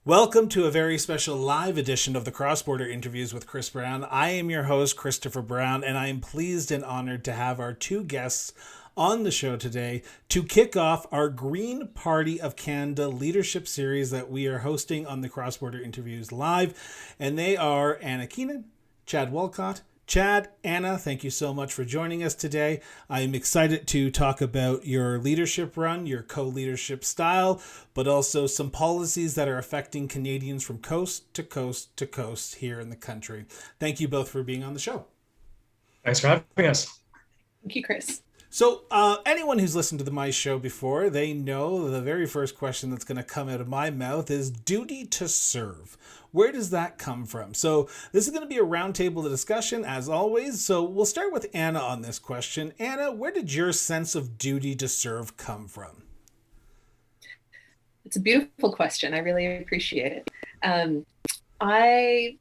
Welcome to a very special live edition of the Cross Border Interviews with Chris Brown. I am your host, Christopher Brown, and I am pleased and honored to have our two guests on the show today to kick off our Green Party of Canada leadership series that we are hosting on the Cross Border Interviews live. And they are Anna Keenan, Chad Walcott. Chad, Anna, thank you so much for joining us today. I am excited to talk about your leadership run, your co-leadership style, but also some policies that are affecting Canadians from coast to coast to coast here in the country. Thank you both for being on the show. Thanks for having us. Thank you, Chris. So anyone who's listened to my show before, they know the very first question that's going to come out of my mouth is duty to serve. Where does that come from? So this is going to be a roundtable discussion, as always. So we'll start with Anna on this question. Anna, where did your sense of duty to serve come from? It's a beautiful question. I really appreciate it. I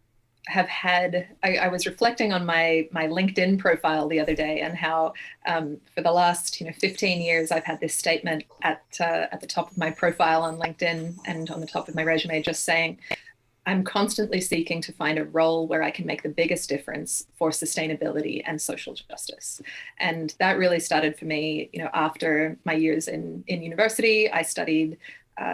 have had, I was reflecting on my LinkedIn profile the other day and how for the last 15 years, I've had this statement at the top of my profile on LinkedIn and on the top of my resume, just saying, I'm constantly seeking to find a role where I can make the biggest difference for sustainability and social justice. And that really started for me, after my years in university. I studied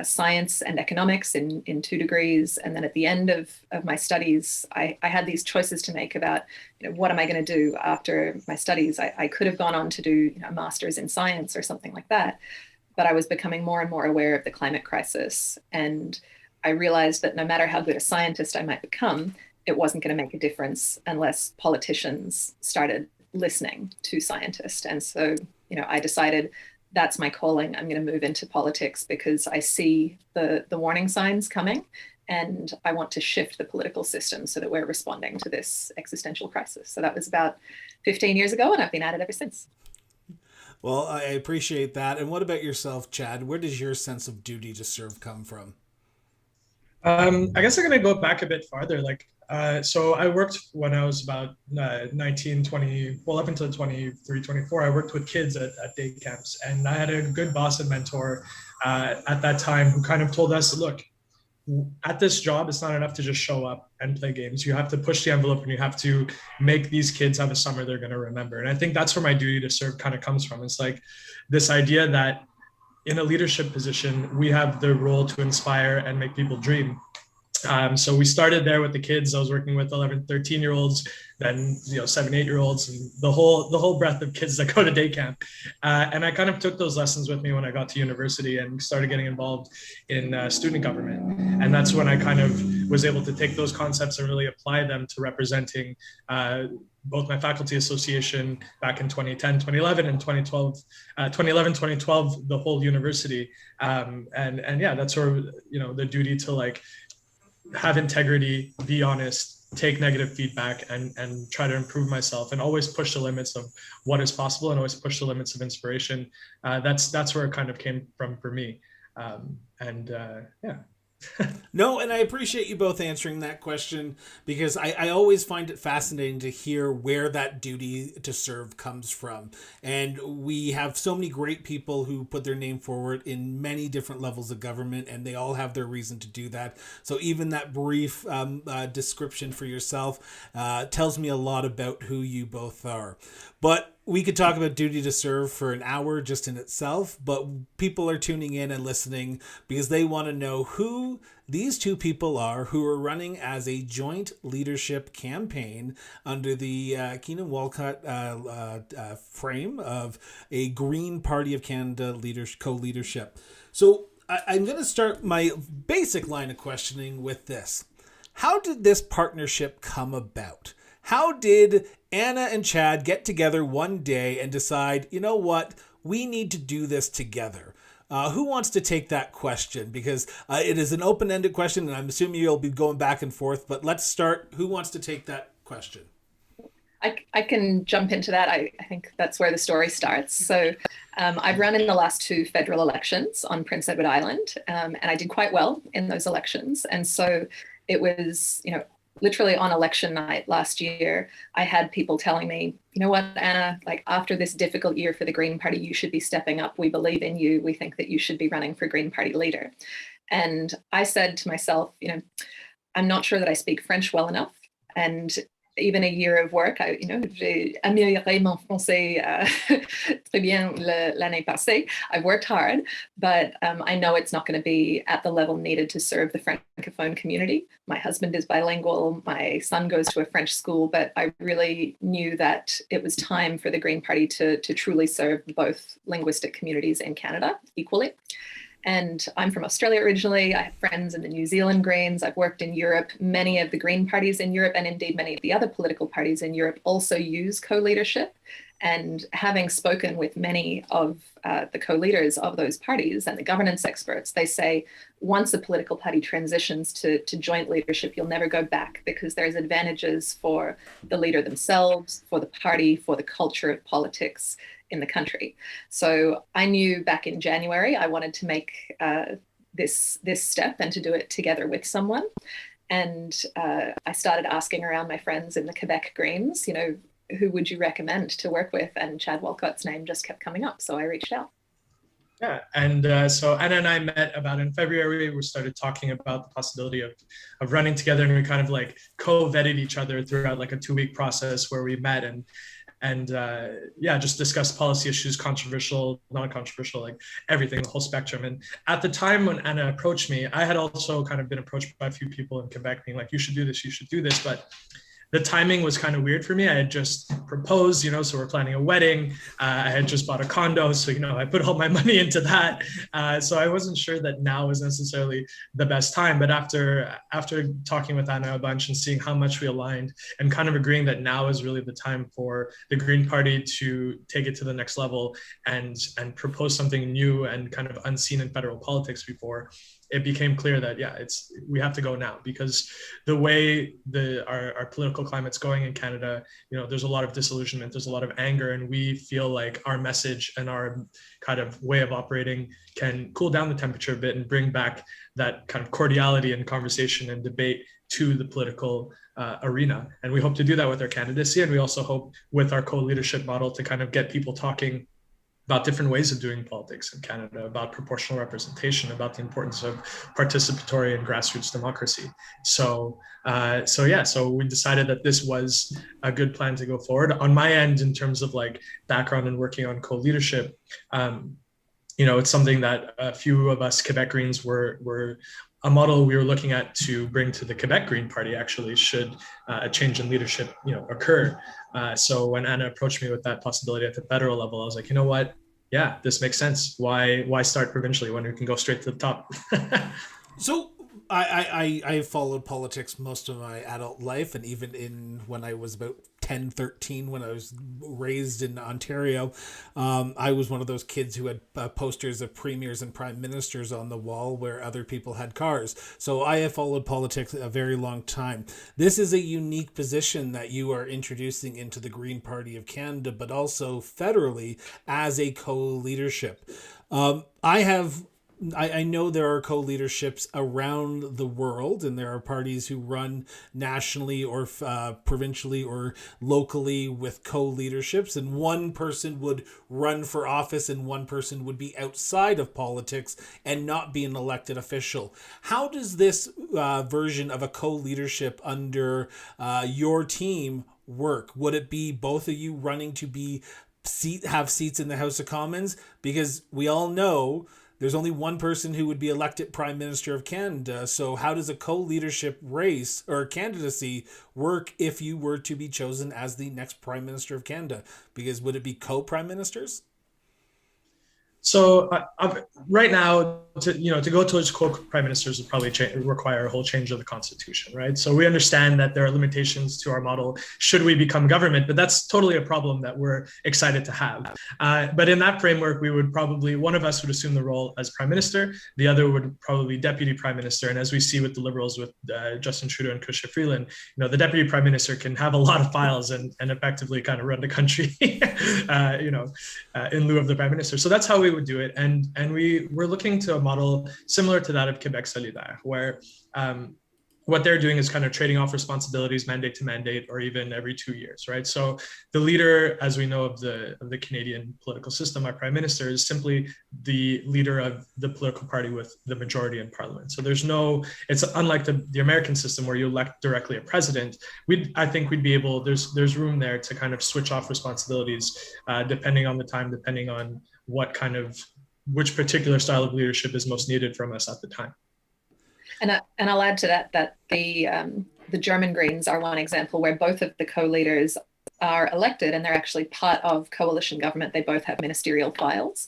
science and economics in 2 degrees. And then at the end of my studies, I had these choices to make about, what am I going to do after my studies? I could have gone on to do a master's in science or something like that. But I was becoming more and more aware of the climate crisis. And I realized that no matter how good a scientist I might become, it wasn't going to make a difference unless politicians started listening to scientists. And so, I decided that's my calling. I'm going to move into politics because I see the warning signs coming, and I want to shift the political system so that we're responding to this existential crisis. So that was about 15 years ago, and I've been at it ever since. Well, I appreciate that. And what about yourself, Chad? Where does your sense of duty to serve come from? I guess I'm going to go back a bit farther. So I worked when I was about 19, 20, well, up until 23, 24, I worked with kids at day camps. And I had a good boss and mentor at that time who kind of told us, look, at this job, it's not enough to just show up and play games. You have to push the envelope and you have to make these kids have a summer they're going to remember. And I think that's where my duty to serve kind of comes from. It's like this idea that in a leadership position, we have the role to inspire and make people dream. So we started there with the kids. I was working with 11, 13-year-olds, then 7, 8-year-olds, and the whole breadth of kids that go to day camp. And I kind of took those lessons with me when I got to university and started getting involved in student government. And that's when I kind of was able to take those concepts and really apply them to representing both my faculty association back in 2010, 2011, and 2012, 2011, 2012, the whole university. And yeah, that's sort of, the duty to have integrity, be honest, take negative feedback, and try to improve myself, and always push the limits of what is possible, and always push the limits of inspiration. That's where it kind of came from for me. Yeah. No, and I appreciate you both answering that question because I always find it fascinating to hear where that duty to serve comes from. And we have so many great people who put their name forward in many different levels of government, and they all have their reason to do that. So even that brief description for yourself tells me a lot about who you both are. But we could talk about duty to serve for an hour just in itself, but people are tuning in and listening because they want to know who these two people are who are running as a joint leadership campaign under the Keenan Walcott frame of a Green Party of Canada co-leadership. So I'm going to start my basic line of questioning with this. How did this partnership come about? How did Anna and Chad get together one day and decide, you know what, we need to do this together? Who wants to take that question? Because it is an open-ended question, and I'm assuming you'll be going back and forth, but let's start. Who wants to take that question? I can jump into that. I think that's where the story starts. So I've run in the last 2 federal elections on Prince Edward Island, and I did quite well in those elections. And so it was, literally on election night last year, I had people telling me, you know what, Anna, like after this difficult year for the Green Party, you should be stepping up. We believe in you. We think that you should be running for Green Party leader. And I said to myself, you know, I'm not sure that I speak French well enough. And even a year of work, j'ai amélioré mon français très bien l'année passée. I've worked hard, but I know it's not going to be at the level needed to serve the Francophone community. My husband is bilingual. My son goes to a French school, but I really knew that it was time for the Green Party to truly serve both linguistic communities in Canada equally. And I'm from Australia originally. I have friends in the New Zealand Greens. I've worked in Europe. Many of the Green parties in Europe, and indeed many of the other political parties in Europe, also use co-leadership. And having spoken with many of the co-leaders of those parties and the governance experts, they say once a political party transitions to joint leadership, you'll never go back, because there's advantages for the leader themselves, for the party, for the culture of politics in the country. So I knew back in January I wanted to make this step and to do it together with someone. And I started asking around my friends in the Quebec Greens, you know, who would you recommend to work with? And Chad Walcott's name just kept coming up, so I reached out. Yeah, and so Anna and I met about in February. We started talking about the possibility of running together, and we kind of like co-vetted each other throughout like a 2-week process where we met and just discussed policy issues, controversial, non-controversial, like everything, the whole spectrum. And at the time when Anna approached me, I had also kind of been approached by a few people in Quebec being like, you should do this, but the timing was kind of weird for me. I had just proposed, so we're planning a wedding. I had just bought a condo. So, I put all my money into that. So I wasn't sure that now was necessarily the best time. But after talking with Anna a bunch and seeing how much we aligned and kind of agreeing that now is really the time for the Green Party to take it to the next level and propose something new and kind of unseen in federal politics before, it became clear that we have to go now, because the way our political climate's going in Canada, there's a lot of disillusionment, there's a lot of anger, and we feel like our message and our kind of way of operating can cool down the temperature a bit and bring back that kind of cordiality and conversation and debate to the political arena. And we hope to do that with our candidacy, and we also hope with our co-leadership model to kind of get people talking about different ways of doing politics in Canada, about proportional representation, about the importance of participatory and grassroots democracy. So we decided that this was a good plan to go forward. On my end, in terms of like background and working on co-leadership, it's something that a few of us Quebec Greens were a model we were looking at to bring to the Quebec Green Party, actually, should a change in leadership, occur. So when Anna approached me with that possibility at the federal level, I was like, you know what? Yeah, this makes sense. Why start provincially when we can go straight to the top? So I followed politics most of my adult life, and even when I was about 10, 13, when I was raised in Ontario, I was one of those kids who had posters of premiers and prime ministers on the wall where other people had cars. So I have followed politics a very long time. This is a unique position that you are introducing into the Green Party of Canada, but also federally as a co-leadership. I know there are co-leaderships around the world, and there are parties who run nationally or provincially or locally with co-leaderships, and one person would run for office and one person would be outside of politics and not be an elected official. How does this version of a co-leadership under your team work? Would it be both of you running to have seats in the House of Commons? Because we all know there's only one person who would be elected Prime Minister of Canada. So how does a co-leadership race or candidacy work if you were to be chosen as the next Prime Minister of Canada? Because would it be co-Prime Ministers? So right now, to go towards co-prime ministers would probably require a whole change of the constitution, right? So we understand that there are limitations to our model should we become government, but that's totally a problem that we're excited to have. But in that framework, we would probably, one of us would assume the role as prime minister, the other would probably deputy prime minister. And as we see with the Liberals, with Justin Trudeau and Chrystia Freeland, the deputy prime minister can have a lot of files and effectively kind of run the country, in lieu of the prime minister. So that's how we would do it. And we're looking to a model similar to that of Quebec Solidaire, where what they're doing is kind of trading off responsibilities mandate to mandate, or even every 2 years, right? So the leader, as we know of the Canadian political system, our prime minister is simply the leader of the political party with the majority in parliament. So it's unlike the American system where you elect directly a president. I think we'd be able, there's room there to kind of switch off responsibilities depending on the time, depending on which particular style of leadership is most needed from us at the time. And I'll add to that the German Greens are one example where both of the co-leaders are elected and they're actually part of coalition government. They both have ministerial files.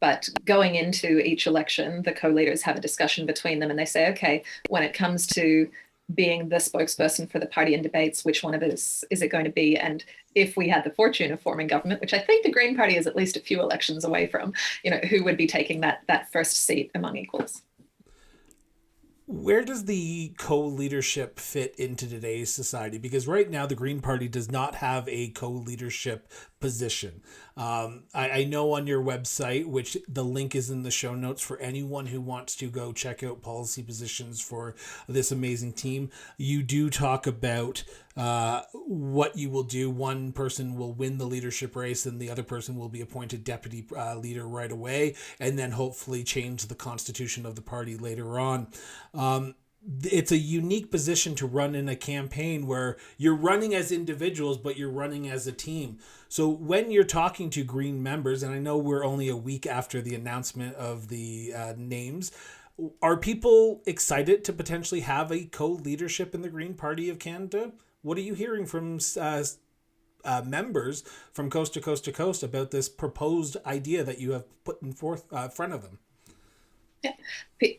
But going into each election, the co-leaders have a discussion between them and they say, okay, when it comes to being the spokesperson for the party in debates, which one of us is it going to be? And if we had the fortune of forming government, which I think the Green Party is at least a few elections away from, who would be taking that first seat among equals? Where does the co-leadership fit into today's society? Because right now the Green Party does not have a co-leadership position. I know on your website, which the link is in the show notes for anyone who wants to go check out policy positions for this amazing team, you do talk about what you will do. One person will win the leadership race and the other person will be appointed deputy leader right away, and then hopefully change the constitution of the party later on. It's a unique position to run in a campaign where you're running as individuals, but you're running as a team. So when you're talking to Green members, and I know we're only a week after the announcement of the names, are people excited to potentially have a co-leadership in the Green Party of Canada? What are you hearing from members from coast to coast to coast about this proposed idea that you have put in front of them? Yeah,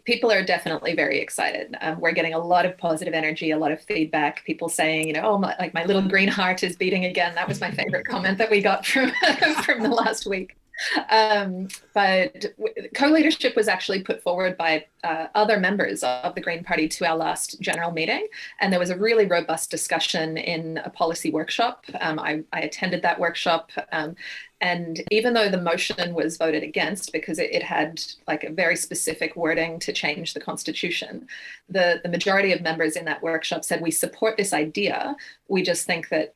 people are definitely very excited. We're getting a lot of positive energy, a lot of feedback. People saying, oh, my little green heart is beating again. That was my favorite comment that we got from the last week. But co-leadership was actually put forward by other members of the Green Party to our last general meeting. And there was a really robust discussion in a policy workshop. I attended that workshop. And even though the motion was voted against because it had like a very specific wording to change the constitution, the majority of members in that workshop said, we support this idea. We just think that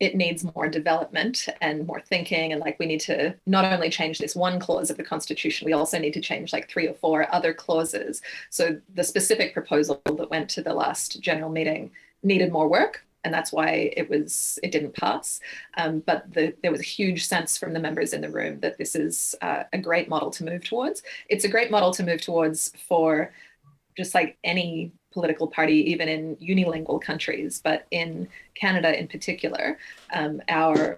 it needs more development and more thinking. And like, we need to not only change this one clause of the constitution, we also need to change like 3 or 4 other clauses. So the specific proposal that went to the last general meeting needed more work. And that's why it didn't pass. But there was a huge sense from the members in the room that this is a great model to move towards. It's a great model to move towards for just like any political party, even in unilingual countries. But in Canada in particular, our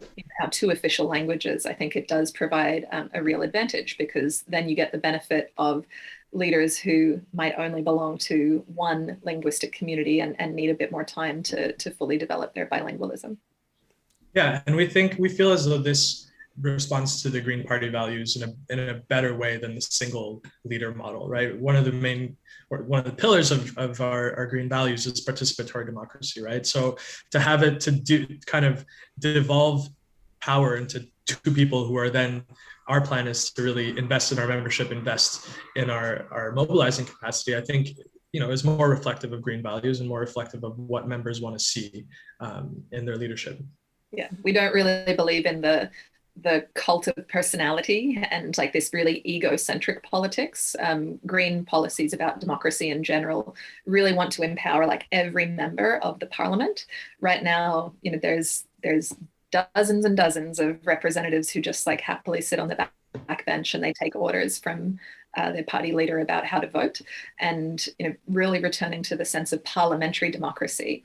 2 official languages, I think it does provide a real advantage, because then you get the benefit of leaders who might only belong to one linguistic community and need a bit more time to fully develop their bilingualism. Yeah, and we feel as though this responds to the Green Party values in a better way than the single leader model, right? One of the pillars of our Green values is participatory democracy, right? So to have it devolve power into 2 people who are then, our plan is to really invest in our membership, invest in our mobilizing capacity, I think, is more reflective of Green values and more reflective of what members want to see in their leadership. Yeah, we don't really believe in the cult of personality and like this really egocentric politics. Green policies about democracy in general really want to empower like every member of the parliament. Right now, there's dozens and dozens of representatives who just like happily sit on the back bench and they take orders from their party leader about how to vote, and really returning to the sense of parliamentary democracy,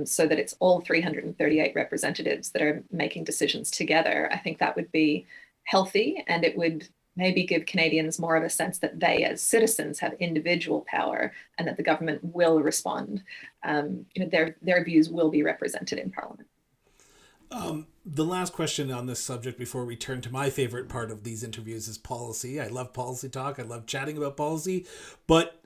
so that it's all 338 representatives that are making decisions together. I think that would be healthy, and it would maybe give Canadians more of a sense that they as citizens have individual power and that the government will respond. Their views will be represented in Parliament. The last question on this subject before we turn to my favorite part of these interviews is policy. I love policy talk. I love chatting about policy, but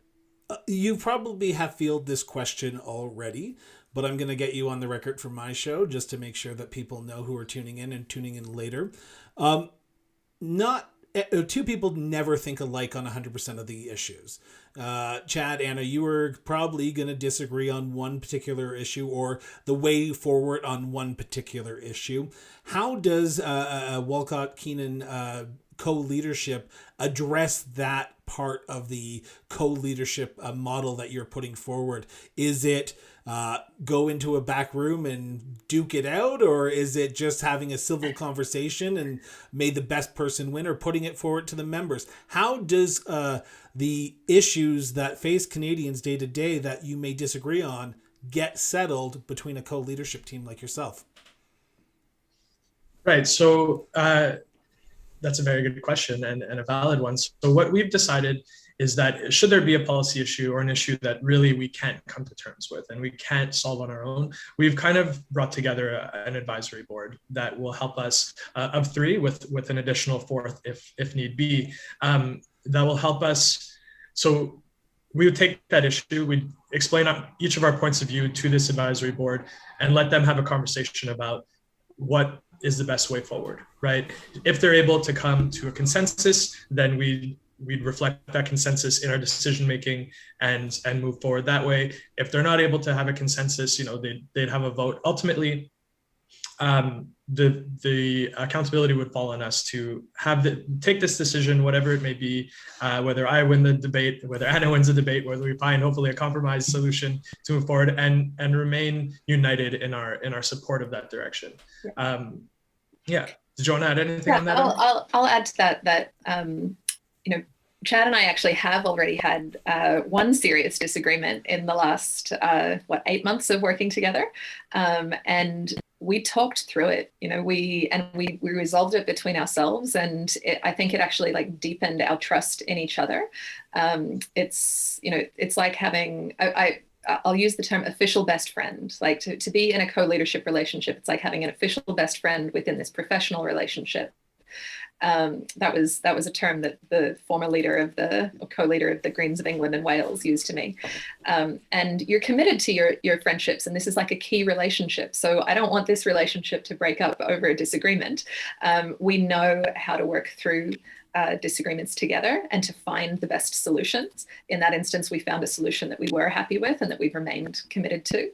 you probably have fielded this question already, but I'm going to get you on the record for my show just to make sure that people know who are tuning in and tuning in later. Not two people never think alike on 100% of the issues. Chad, Anna, you were probably going to disagree on one particular issue or the way forward on one particular issue. How does Walcott Keenan co-leadership address that part of the co-leadership model that you're putting forward? Is it go into a back room and duke it out, or is it just having a civil conversation and may the best person win, or putting it forward to the members? How does the issues that face Canadians day to day that you may disagree on get settled between a co-leadership team like yourself? Right. So that's a very good question and a valid one. So what we've decided is that should there be a policy issue or an issue that really we can't come to terms with and we can't solve on our own, we've kind of brought together an advisory board that will help us of three with an additional fourth if need be, that will help us. So we would take that issue, we'd explain each of our points of view to this advisory board and let them have a conversation about what is the best way forward, right? If they're able to come to a consensus, then we'd reflect that consensus in our decision making and move forward that way. If they're not able to have a consensus, they'd have a vote. Ultimately, the accountability would fall on us to take this decision, whatever it may be, whether I win the debate, whether Anna wins the debate, whether we find hopefully a compromise solution to move forward and remain united in our support of that direction. Yeah. Did you want to add anything on that? I'll add to that Chad and I actually have already had one serious disagreement in the last 8 months of working together, and we talked through it. We resolved it between ourselves, and I think it actually deepened our trust in each other. It's like having I'll use the term official best friend. To be in a co-leadership relationship, it's like having an official best friend within this professional relationship. That was a term that the former co-leader of the Greens of England and Wales used to me. And you're committed to your friendships, and this is like a key relationship. So I don't want this relationship to break up over a disagreement. We know how to work through disagreements together and to find the best solutions. In that instance, we found a solution that we were happy with and that we've remained committed to.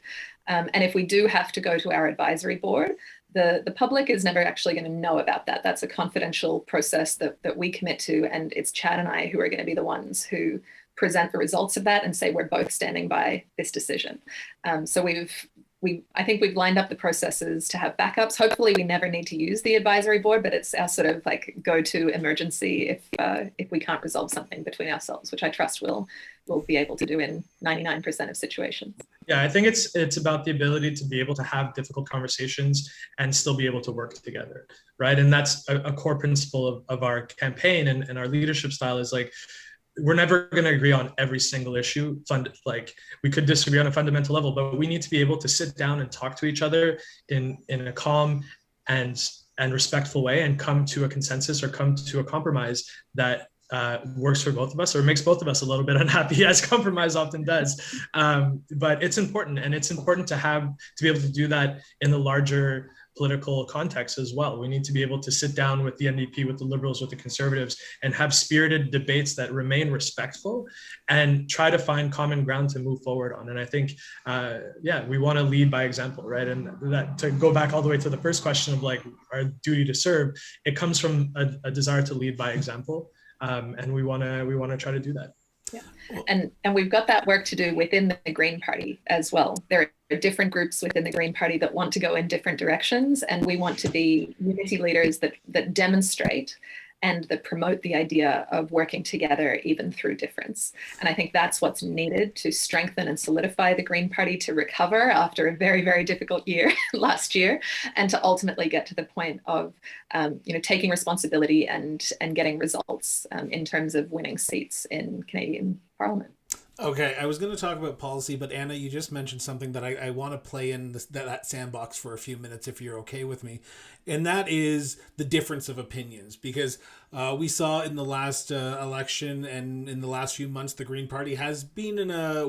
And if we do have to go to our advisory board, the public is never actually going to know about that. That's a confidential process that we commit to, and it's Chad and I who are going to be the ones who present the results of that and say we're both standing by this decision. So I think we've lined up the processes to have backups. Hopefully we never need to use the advisory board, but it's our sort of go-to emergency if we can't resolve something between ourselves, which I trust we'll be able to do in 99% of situations. Yeah, I think it's about the ability to be able to have difficult conversations and still be able to work together, right? And that's a core principle of our campaign and our leadership style is we're never going to agree on every single issue. We could disagree on a fundamental level, but we need to be able to sit down and talk to each other in a calm and respectful way and come to a consensus or come to a compromise that works for both of us or makes both of us a little bit unhappy, as compromise often does. But it's important, and it's important to be able to do that in the larger political context as well. We need to be able to sit down with the NDP, with the Liberals, with the Conservatives, and have spirited debates that remain respectful and try to find common ground to move forward on. And I think, we want to lead by example, right? And that, to go back all the way to the first question of our duty to serve, it comes from a desire to lead by example. And we want to try to do that. Yeah. And we've got that work to do within the Green Party as well. There are different groups within the Green Party that want to go in different directions, and we want to be unity leaders that demonstrate and that promote the idea of working together even through difference. And I think that's what's needed to strengthen and solidify the Green Party to recover after a very, very difficult year last year, and to ultimately get to the point of taking responsibility and getting results in terms of winning seats in Canadian Parliament. Okay, I was going to talk about policy, but Anna, you just mentioned something that I want to play in that sandbox for a few minutes, if you're okay with me, and that is the difference of opinions. Because we saw in the last election and in the last few months, the Green Party has been in a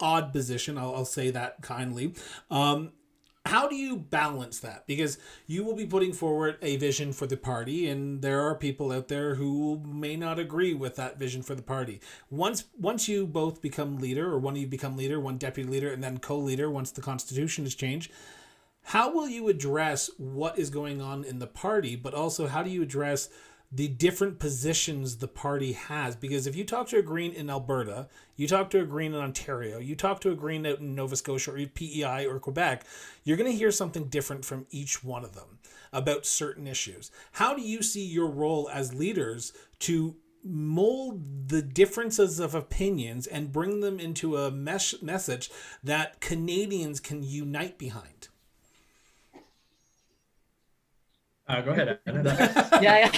odd position. I'll say that kindly. how do you balance that? Because you will be putting forward a vision for the party, and there are people out there who may not agree with that vision for the party. Once you both become leader, or one of you become leader, one deputy leader, and then co-leader once the constitution is changed, how will you address what is going on in the party, but also how do you address the different positions the party has? Because if you talk to a Green in Alberta, you talk to a Green in Ontario, you talk to a Green out in Nova Scotia or PEI or Quebec, you're going to hear something different from each one of them about certain issues. How do you see your role as leaders to mold the differences of opinions and bring them into a message that Canadians can unite behind? Go ahead, Anna. Yeah.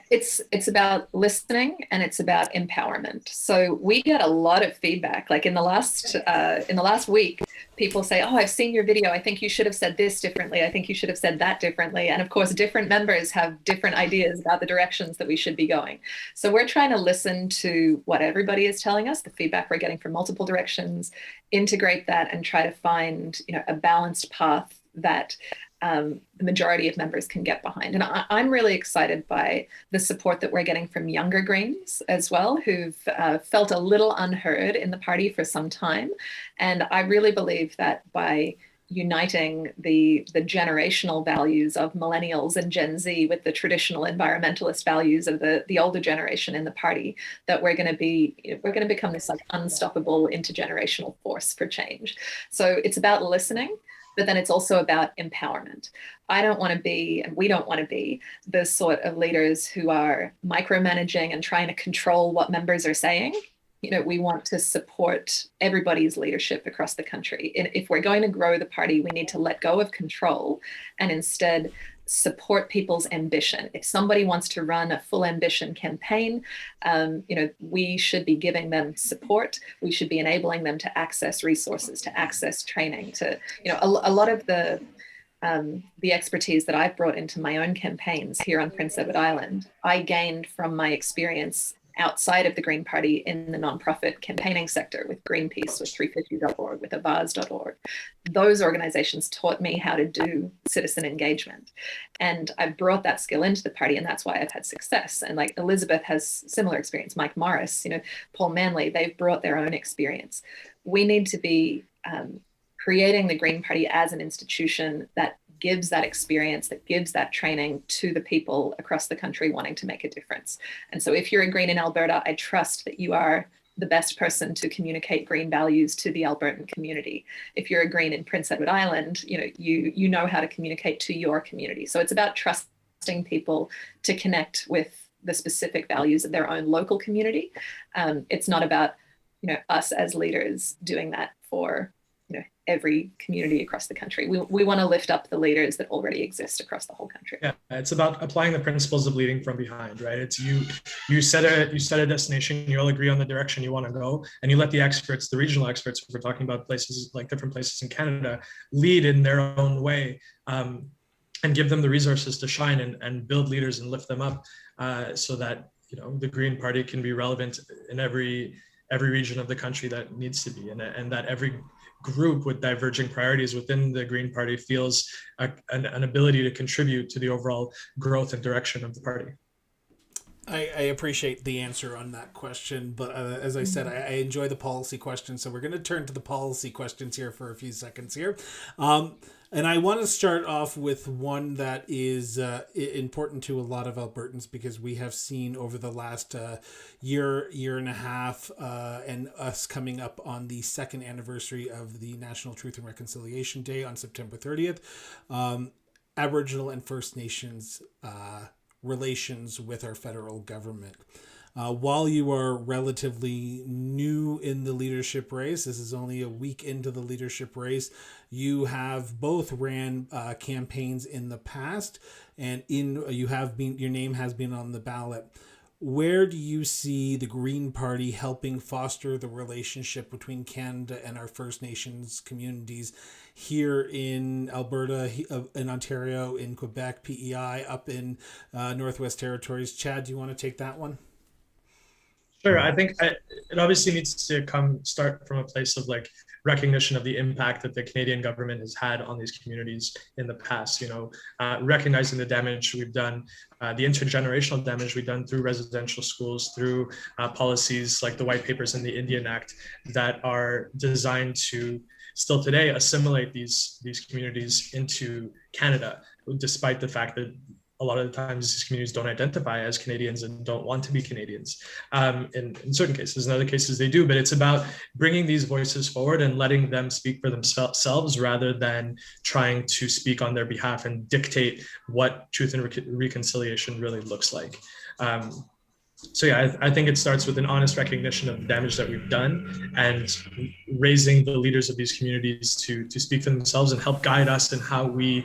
It's about listening and it's about empowerment. So we get a lot of feedback. Like in the last week, people say, "Oh, I've seen your video. I think you should have said this differently. I think you should have said that differently." And of course, different members have different ideas about the directions that we should be going. So we're trying to listen to what everybody is telling us, the feedback we're getting from multiple directions, integrate that, and try to find, a balanced path that the majority of members can get behind. And I'm really excited by the support that we're getting from younger Greens as well, who've felt a little unheard in the party for some time. And I really believe that by uniting the generational values of millennials and Gen Z with the traditional environmentalist values of the older generation in the party, that we're going to become this like unstoppable intergenerational force for change. So it's about listening, but then it's also about empowerment. I don't want to be, and we don't want to be, the sort of leaders who are micromanaging and trying to control what members are saying. We want to support everybody's leadership across the country. And if we're going to grow the party, we need to let go of control and instead support people's ambition. If somebody wants to run a full ambition campaign, we should be giving them support. We should be enabling them to access resources, to access training, to, a lot of the expertise that I've brought into my own campaigns here on Prince Edward Island, I gained from my experience outside of the Green Party in the nonprofit campaigning sector with Greenpeace, with 350.org, with avaz.org. Those organizations taught me how to do citizen engagement. And I brought that skill into the party, and that's why I've had success. And like Elizabeth has similar experience, Mike Morris, Paul Manley, they've brought their own experience. We need to be creating the Green Party as an institution that gives that experience, that gives that training to the people across the country wanting to make a difference. And so if you're a Green in Alberta, I trust that you are the best person to communicate Green values to the Albertan community. If you're a Green in Prince Edward Island, you know how to communicate to your community. So it's about trusting people to connect with the specific values of their own local community. It's not about, us as leaders doing that for every community across the country. We want to lift up the leaders that already exist across the whole country. Yeah, it's about applying the principles of leading from behind, right? It's you set a destination, you all agree on the direction you want to go, and you let the experts, the regional experts, if we're talking about places like different places in Canada, lead in their own way, and give them the resources to shine and build leaders and lift them up, so that the Green Party can be relevant in every region of the country that needs to be, and that every group with diverging priorities within the Green Party feels an ability to contribute to the overall growth and direction of the party. I appreciate the answer on that question, but as I said, I enjoy the policy questions, so we're going to turn to the policy questions here for a few seconds here. And I want to start off with one that is important to a lot of Albertans, because we have seen over the last year and a half, and us coming up on the second anniversary of the National Truth and Reconciliation Day on September 30th, Aboriginal and First Nations relations with our federal government. While you are relatively new in the leadership race, this is only a week into the leadership race, you have both ran campaigns in the past, and your name has been on the ballot. Where do you see the Green Party helping foster the relationship between Canada and our First Nations communities here in Alberta, in Ontario, in Quebec, PEI, up in Northwest Territories? Chad, do you want to take that one? Sure. It obviously needs to start from a place of like recognition of the impact that the Canadian government has had on these communities in the past. Recognizing the damage we've done, the intergenerational damage we've done through residential schools, through policies like the white papers and the Indian Act that are designed to still today assimilate these communities into Canada, despite the fact that a lot of the times these communities don't identify as Canadians and don't want to be Canadians. In certain cases, in other cases they do, but it's about bringing these voices forward and letting them speak for themselves rather than trying to speak on their behalf and dictate what truth and reconciliation really looks like. So yeah, I think it starts with an honest recognition of the damage that we've done and raising the leaders of these communities to speak for themselves and help guide us in how we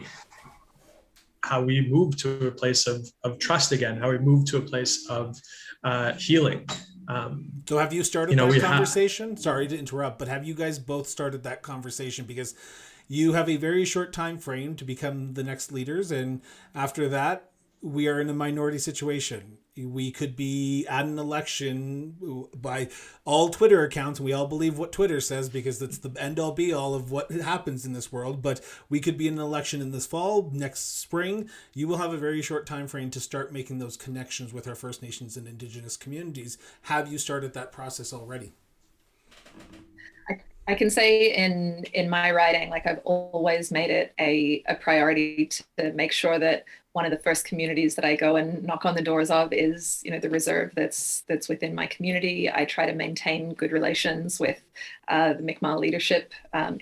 move to a place of trust again, how we move to a place of healing. So have you started that conversation? Sorry to interrupt, but have you guys both started that conversation? Because you have a very short time frame to become the next leaders, and after that, we are in a minority situation. We could be at an election by all Twitter accounts, and we all believe what Twitter says because it's the end-all be-all of what happens in this world. But we could be in an election in this fall, next spring. You will have a very short time frame to start making those connections with our First Nations and Indigenous communities. Have you started that process already? I can say in my writing, like I've always made it a priority to make sure that one of the first communities that I go and knock on the doors of is, the reserve that's within my community. I try to maintain good relations with the Mi'kmaq leadership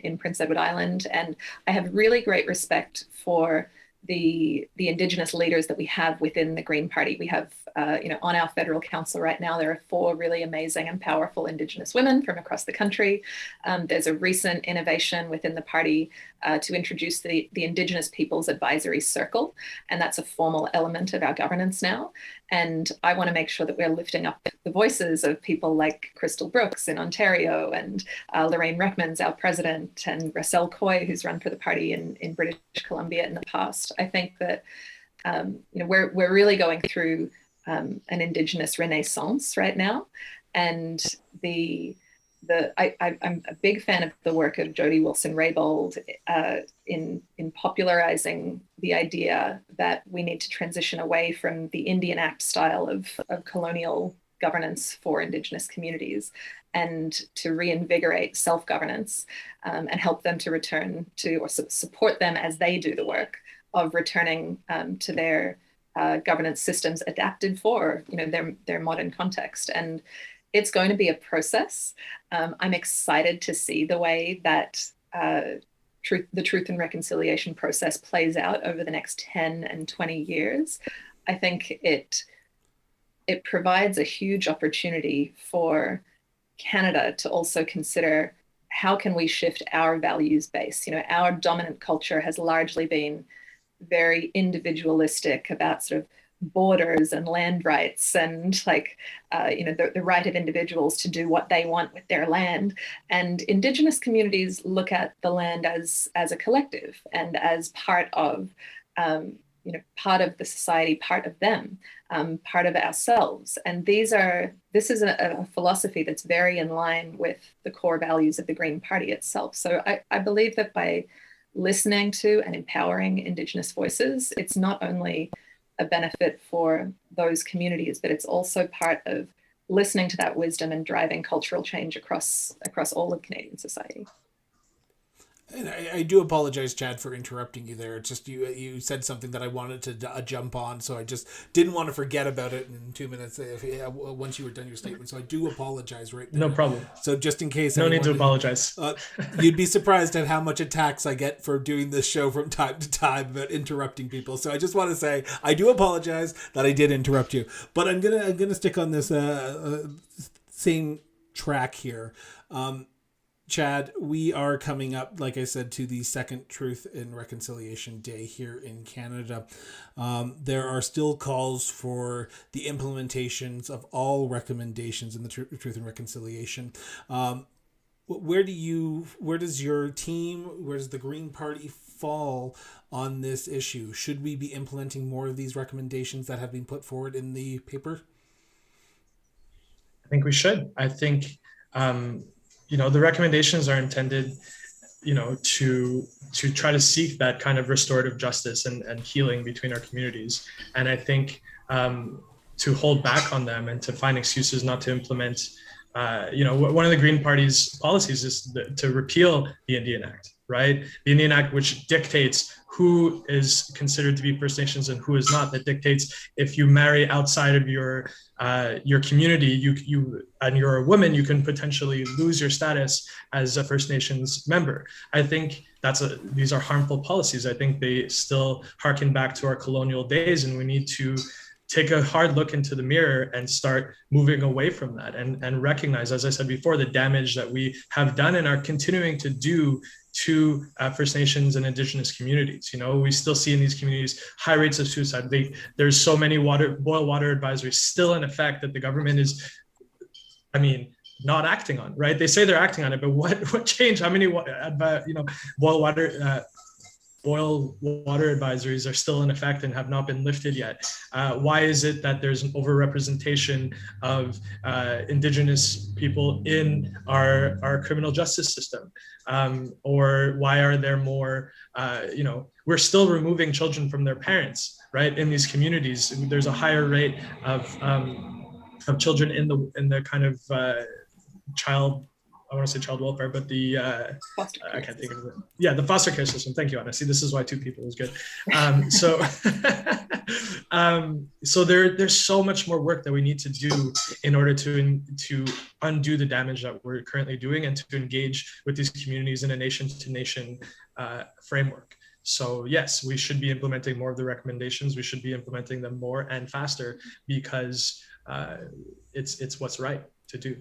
in Prince Edward Island, and I have really great respect for the Indigenous leaders that we have within the Green Party. We have, on our federal council right now, there are 4 really amazing and powerful Indigenous women from across the country. There's a recent innovation within the party to introduce the Indigenous Peoples Advisory Circle, and that's a formal element of our governance now. And I want to make sure that we're lifting up the voices of people like Crystal Brooks in Ontario, and Lorraine Reckmans, our president, and Russell Coy, who's run for the party in British Columbia in the past. I think that we're really going through an Indigenous renaissance right now, and I'm a big fan of the work of Jody Wilson-Raybould in popularizing the idea that we need to transition away from the Indian Act style of colonial governance for Indigenous communities and to reinvigorate self-governance and help them to return to, or support them as they do the work of returning to their governance systems adapted for their modern context. And it's going to be a process. I'm excited to see the way that the truth and reconciliation process plays out over the next 10 and 20 years. I think it provides a huge opportunity for Canada to also consider how can we shift our values base. Our dominant culture has largely been very individualistic about sort of borders and land rights and the right of individuals to do what they want with their land. And Indigenous communities look at the land as a collective and as part of the society, part of them, part of ourselves. And this is a philosophy that's very in line with the core values of the Green Party itself. So I believe that by listening to and empowering Indigenous voices, it's not only a benefit for those communities, but it's also part of listening to that wisdom and driving cultural change across all of Canadian society. And I do apologize, Chad, for interrupting you there. It's just you said something that I wanted to jump on, so I just didn't want to forget about it in 2 minutes once you were done your statement. So I do apologize right there. No problem. So just in case... No need to apologize. You'd be surprised at how much attacks I get for doing this show from time to time about interrupting people. So I just want to say I do apologize that I did interrupt you. But I'm gonna stick on this same track here. Chad, we are coming up, like I said, to the second Truth and Reconciliation Day here in Canada. There are still calls for the implementations of all recommendations in the Truth and Reconciliation. Where does your team, where does the Green Party fall on this issue? Should we be implementing more of these recommendations that have been put forward in the paper? I think we should. I think, the recommendations are intended, to try to seek that kind of restorative justice and healing between our communities. And I think to hold back on them and to find excuses not to implement, one of the Green Party's policies is to repeal the Indian Act, right? The Indian Act, which dictates who is considered to be First Nations and who is not, that dictates if you marry outside of your community, you and you're a woman, you can potentially lose your status as a First Nations member. I think these are harmful policies. I think they still harken back to our colonial days, and we need to take a hard look into the mirror and start moving away from that and recognize, as I said before, the damage that we have done and are continuing to do to First Nations and Indigenous communities. We still see in these communities high rates of suicide. There's so many boil water advisories still in effect that the government is, not acting on, right? They say they're acting on it, but what changed? How many, boil water advisories are still in effect and have not been lifted yet? Why is it that there's an overrepresentation of Indigenous people in our criminal justice system? Or why are there more, we're still removing children from their parents, right? In these communities, there's a higher rate of children in the kind of I want to say child welfare, but the I can't think of it. Yeah, the foster care system. Thank you, Anna. See, this is why two people is good. So there's so much more work that we need to do in order to undo the damage that we're currently doing and to engage with these communities in a nation-to-nation framework. So yes, we should be implementing more of the recommendations. We should be implementing them more and faster because it's what's right to do.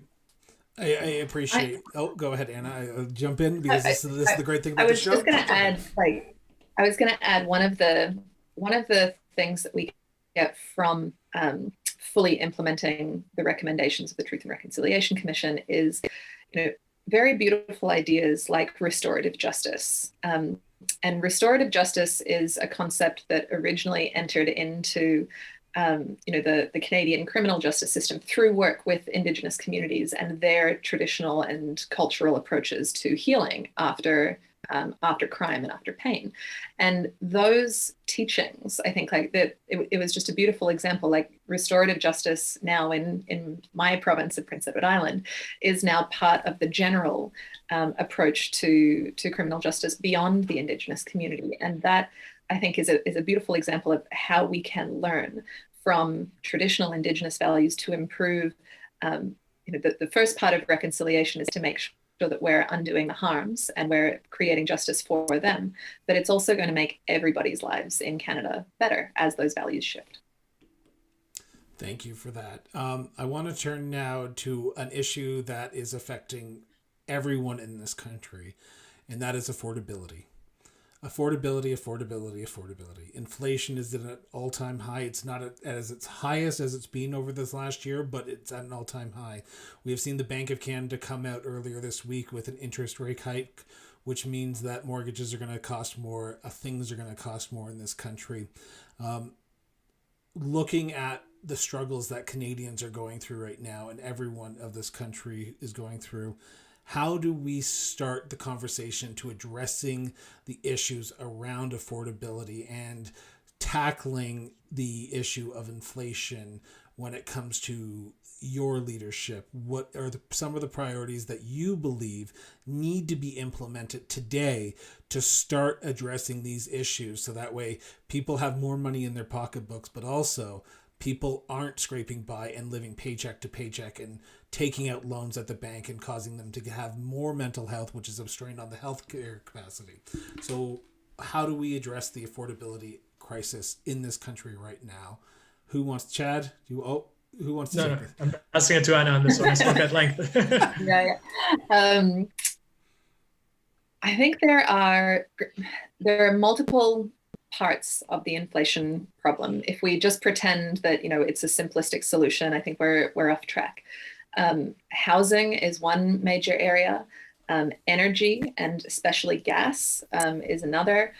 I appreciate. Go ahead, Anna. I'll jump in because this is the great thing about the show. I was going to add one of the things that we get from fully implementing the recommendations of the Truth and Reconciliation Commission is, very beautiful ideas like restorative justice. And restorative justice is a concept that originally entered into the Canadian criminal justice system through work with Indigenous communities and their traditional and cultural approaches to healing after crime and after pain. And those teachings, I think, like that, it was just a beautiful example. Like restorative justice now in my province of Prince Edward Island is now part of the general approach to criminal justice beyond the Indigenous community, and that, I think, is a beautiful example of how we can learn from traditional Indigenous values to improve. The first part of reconciliation is to make sure that we're undoing the harms and we're creating justice for them, but it's also going to make everybody's lives in Canada better as those values shift. Thank you for that. I want to turn now to an issue that is affecting everyone in this country, and that is affordability. Affordability. Inflation is at an all-time high. It's not as its highest as it's been over this last year, but it's at an all-time high. We have seen the Bank of Canada come out earlier this week with an interest rate hike, which means that mortgages are going to cost more, things are going to cost more in this country. Looking at the struggles that Canadians are going through right now, and everyone of this country is going through, how do we start the conversation to addressing the issues around affordability and tackling the issue of inflation when it comes to your leadership? What are some of the priorities that you believe need to be implemented today to start addressing these issues, so that way people have more money in their pocketbooks, but also people aren't scraping by and living paycheck to paycheck and taking out loans at the bank and causing them to have more mental health, which is a strain on the healthcare capacity. So how do we address the affordability crisis in this country right now? Who wants, Chad? Who wants to No, I'm asking it to Anna on this one. I spoke at length. Yeah. I think there are multiple parts of the inflation problem. If we just pretend that it's a simplistic solution, I think we're off track. Housing is one major area. Energy, and especially gas, is another.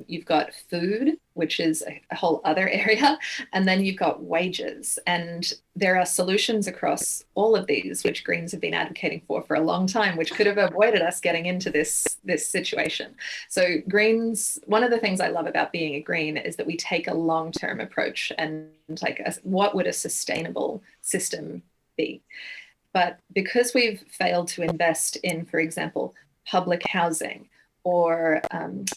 You've got food, which is a whole other area, and then you've got wages. And there are solutions across all of these, which Greens have been advocating for a long time, which could have avoided us getting into this situation. So Greens, one of the things I love about being a Green is that we take a long-term approach and like, what would a sustainable system be? But because we've failed to invest in, for example, public housing or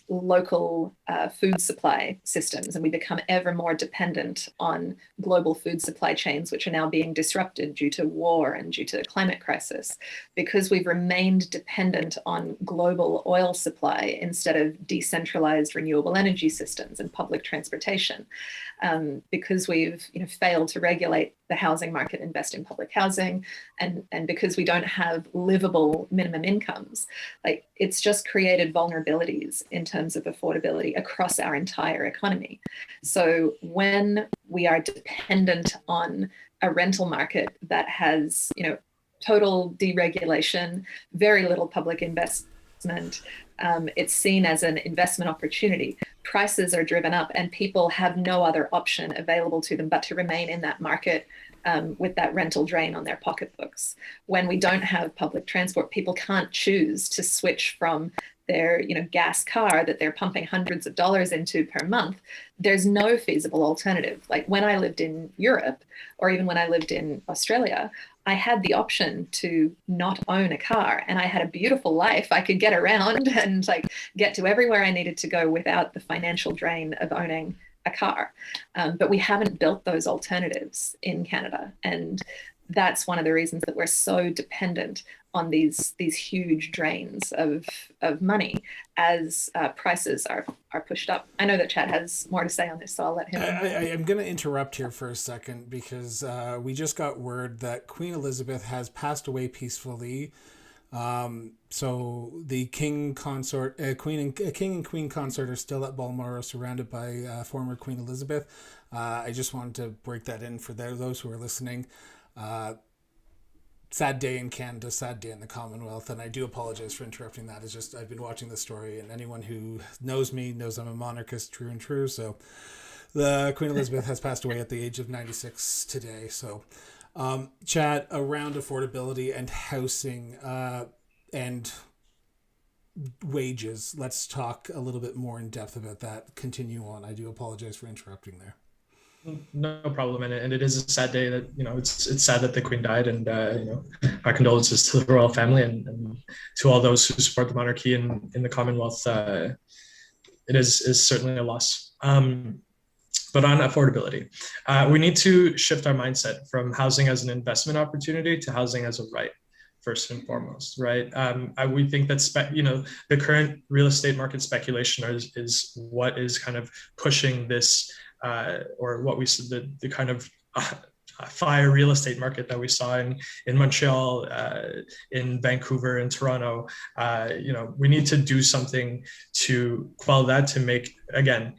local food supply systems, and we become ever more dependent on global food supply chains, which are now being disrupted due to war and due to the climate crisis, because we've remained dependent on global oil supply instead of decentralized renewable energy systems and public transportation, because we've failed to regulate the housing market, invest in public housing, and because we don't have livable minimum incomes, like it's just created vulnerabilities in terms of affordability across our entire economy. So when we are dependent on a rental market that has, total deregulation, very little public investment, it's seen as an investment opportunity. Prices are driven up and people have no other option available to them but to remain in that market with that rental drain on their pocketbooks. When we don't have public transport, people can't choose to switch from their gas car that they're pumping hundreds of dollars into per month. There's no feasible alternative. Like when I lived in Europe, or even when I lived in Australia, I had the option to not own a car and I had a beautiful life. I could get around and like get to everywhere I needed to go without the financial drain of owning a car. But we haven't built those alternatives in Canada. And that's one of the reasons that we're so dependent on these huge drains of money as prices are pushed up. I know that Chad has more to say on this, so I'll let him. I'm going to interrupt here for a second because we just got word that Queen Elizabeth has passed away peacefully. So the king and queen consort are still at Balmoral, surrounded by former Queen Elizabeth. I just wanted to break that in for those who are listening. Sad day in Canada, sad day in the Commonwealth, and I do apologize for interrupting that. It's just I've been watching the story, and anyone who knows me knows I'm a monarchist, true and true. So the Queen Elizabeth has passed away at the age of 96 today. So Chad, around affordability and housing and wages, let's talk a little bit more in depth about that. Continue on. I do apologize for interrupting there. No problem, and it is a sad day that it's sad that the Queen died, and our condolences to the royal family and to all those who support the monarchy in the Commonwealth. It is certainly a loss. But on affordability, we need to shift our mindset from housing as an investment opportunity to housing as a right, first and foremost, right? We think that the current real estate market speculation is what is kind of pushing this. Or what we said, the kind of fire real estate market that we saw in Montreal, in Vancouver, in Toronto. We need to do something to quell that, to make, again,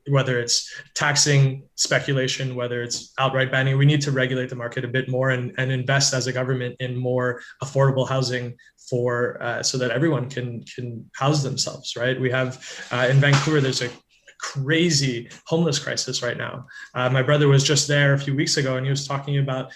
whether it's taxing speculation, whether it's outright banning, we need to regulate the market a bit more and invest as a government in more affordable housing so that everyone can house themselves, right? We have in Vancouver, there's a crazy homeless crisis right now. My brother was just there a few weeks ago, and he was talking about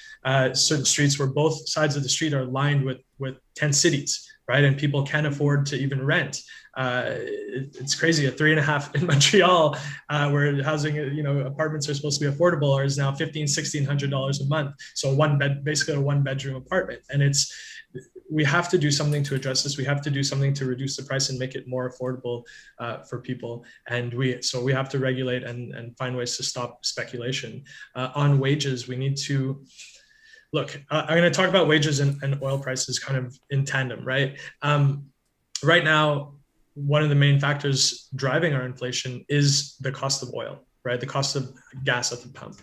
certain streets where both sides of the street are lined with tent cities, right? And people can't afford to even rent. It's crazy. A 3.5 in Montreal, where housing, apartments are supposed to be affordable, or is now $1,600 a month. So basically a 1-bedroom apartment. And we have to do something to address this. We have to do something to reduce the price and make it more affordable for people. And we have to regulate and find ways to stop speculation. On wages, we need to look. I'm going to talk about wages and oil prices kind of in tandem, right? Right now, one of the main factors driving our inflation is the cost of oil, right? The cost of gas at the pump.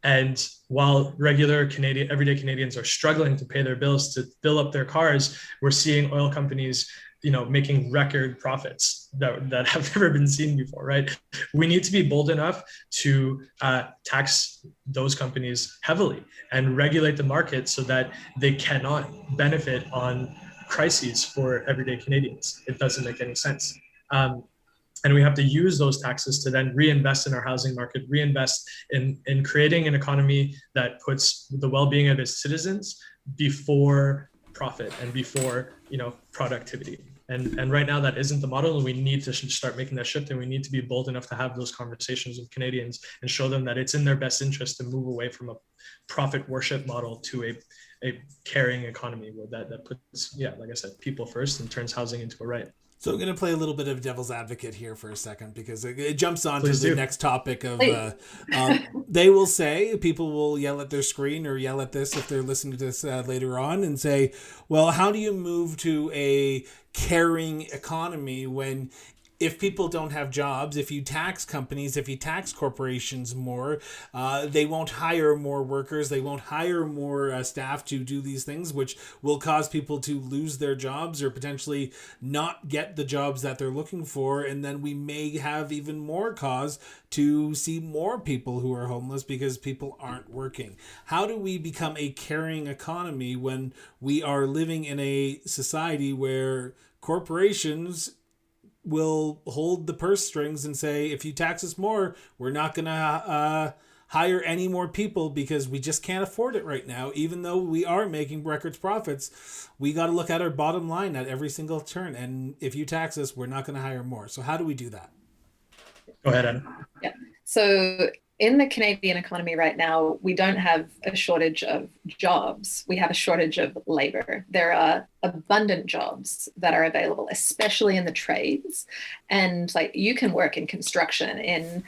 And while everyday Canadians are struggling to pay their bills, to fill up their cars, we're seeing oil companies, making record profits that have never been seen before, right? We need to be bold enough to tax those companies heavily and regulate the market so that they cannot benefit on crises for everyday Canadians. It doesn't make any sense. And we have to use those taxes to then reinvest in our housing market, reinvest in creating an economy that puts the well-being of its citizens before profit and before, productivity. And right now that isn't the model, and we need to start making that shift, and we need to be bold enough to have those conversations with Canadians and show them that it's in their best interest to move away from a profit worship model to a caring economy where that puts, like I said, people first and turns housing into a right. So I'm going to play a little bit of devil's advocate here for a second, because it jumps on Please to the do. next topic of, they will say, people will yell at their screen or yell at this if they're listening to this later on and say, well, how do you move to a caring economy when, if people don't have jobs, if you tax companies, if you tax corporations more, they won't hire more workers, they won't hire more staff to do these things, which will cause people to lose their jobs or potentially not get the jobs that they're looking for. And then we may have even more cause to see more people who are homeless because people aren't working. How do we become a caring economy when we are living in a society where corporations will hold the purse strings and say, if you tax us more, we're not going to hire any more people because we just can't afford it right now. Even though we are making record profits, we got to look at our bottom line at every single turn. And if you tax us, we're not going to hire more. So how do we do that? Go ahead, Ed. Yeah. So in the Canadian economy right now, we don't have a shortage of jobs. We have a shortage of labor. There are abundant jobs that are available, especially in the trades. And like, you can work in construction, in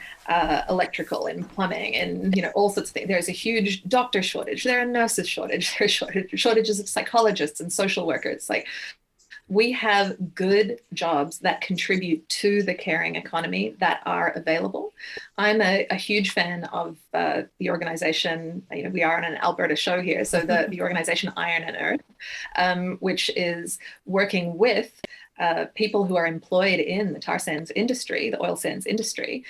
electrical, in plumbing, and all sorts of things. There's a huge doctor shortage. There are nurses shortage. There are shortages of psychologists and social workers. Like, we have good jobs that contribute to the caring economy that are available. I'm a huge fan of the organization, we are on an Alberta show here, so the organization Iron and Earth, which is working with people who are employed in the tar sands industry, the oil sands industry,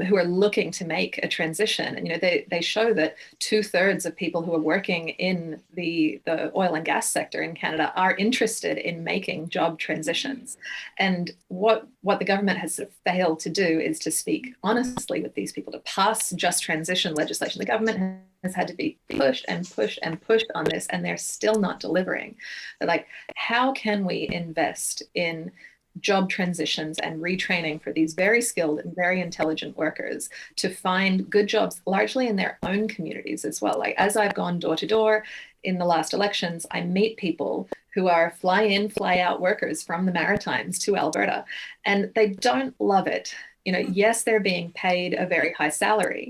who are looking to make a transition. And they show that 2/3 of people who are working in the oil and gas sector in Canada are interested in making job transitions. And what the government has sort of failed to do is to speak honestly with these people, to pass just transition legislation. The government has had to be pushed and pushed and pushed on this, and they're still not delivering. They're like, how can we invest in job transitions and retraining for these very skilled and very intelligent workers to find good jobs, largely in their own communities as well? Like, as I've gone door to door in the last elections, I meet people who are fly in, fly out workers from the Maritimes to Alberta, and they don't love it. Yes, they're being paid a very high salary,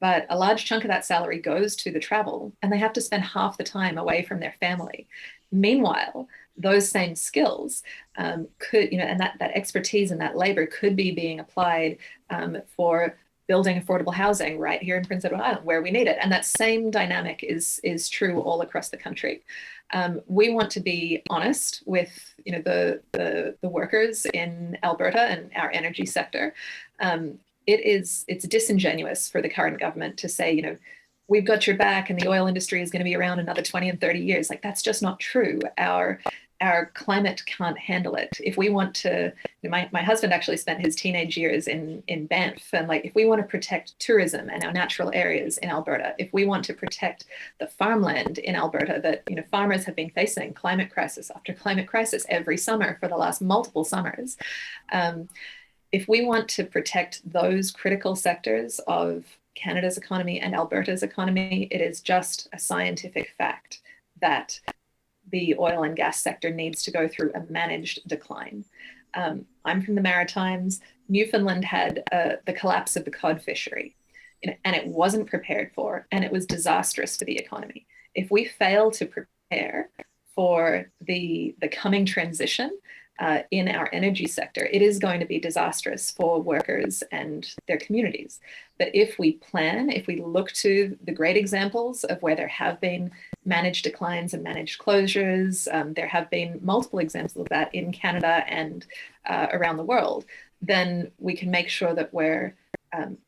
but a large chunk of that salary goes to the travel, and they have to spend half the time away from their family. Meanwhile, those same skills could, and that expertise and that labor could be being applied for building affordable housing right here in Prince Edward Island, where we need it. And that same dynamic is true all across the country. We want to be honest with the workers in Alberta and our energy sector. It's disingenuous for the current government to say, we've got your back and the oil industry is going to be around another 20 and 30 years. Like, that's just not true. Our climate can't handle it. If we want to, my husband actually spent his teenage years in Banff, and like, if we want to protect tourism and our natural areas in Alberta, if we want to protect the farmland in Alberta that farmers have been facing climate crisis after climate crisis every summer for the last multiple summers, if we want to protect those critical sectors of Canada's economy and Alberta's economy, it is just a scientific fact that the oil and gas sector needs to go through a managed decline. I'm from the Maritimes. Newfoundland had the collapse of the cod fishery, and it wasn't prepared for, and it was disastrous for the economy. If we fail to prepare for the coming transition in our energy sector, it is going to be disastrous for workers and their communities. But if we plan, if we look to the great examples of where there have been managed declines and managed closures, there have been multiple examples of that in Canada and around the world, then we can make sure that we're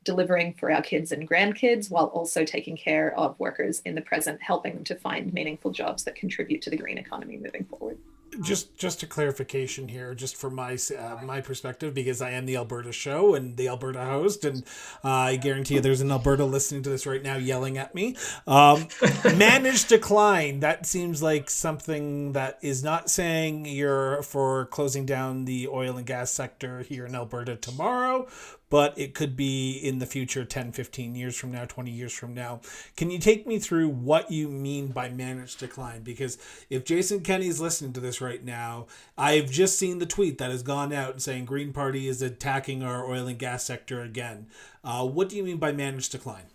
delivering for our kids and grandkids while also taking care of workers in the present, helping them to find meaningful jobs that contribute to the green economy moving forward. just a clarification here, just from my perspective, because I am the Alberta show and the Alberta host, and I guarantee you there's an Alberta listening to this right now yelling at me. Managed decline, that seems like something that is not saying you're for closing down the oil and gas sector here in Alberta tomorrow, but it could be in the future, 10, 15 years from now, 20 years from now. Can you take me through what you mean by managed decline? Because if Jason Kenney's listening to this right now, I've just seen the tweet that has gone out saying Green Party is attacking our oil and gas sector again. What do you mean by managed decline?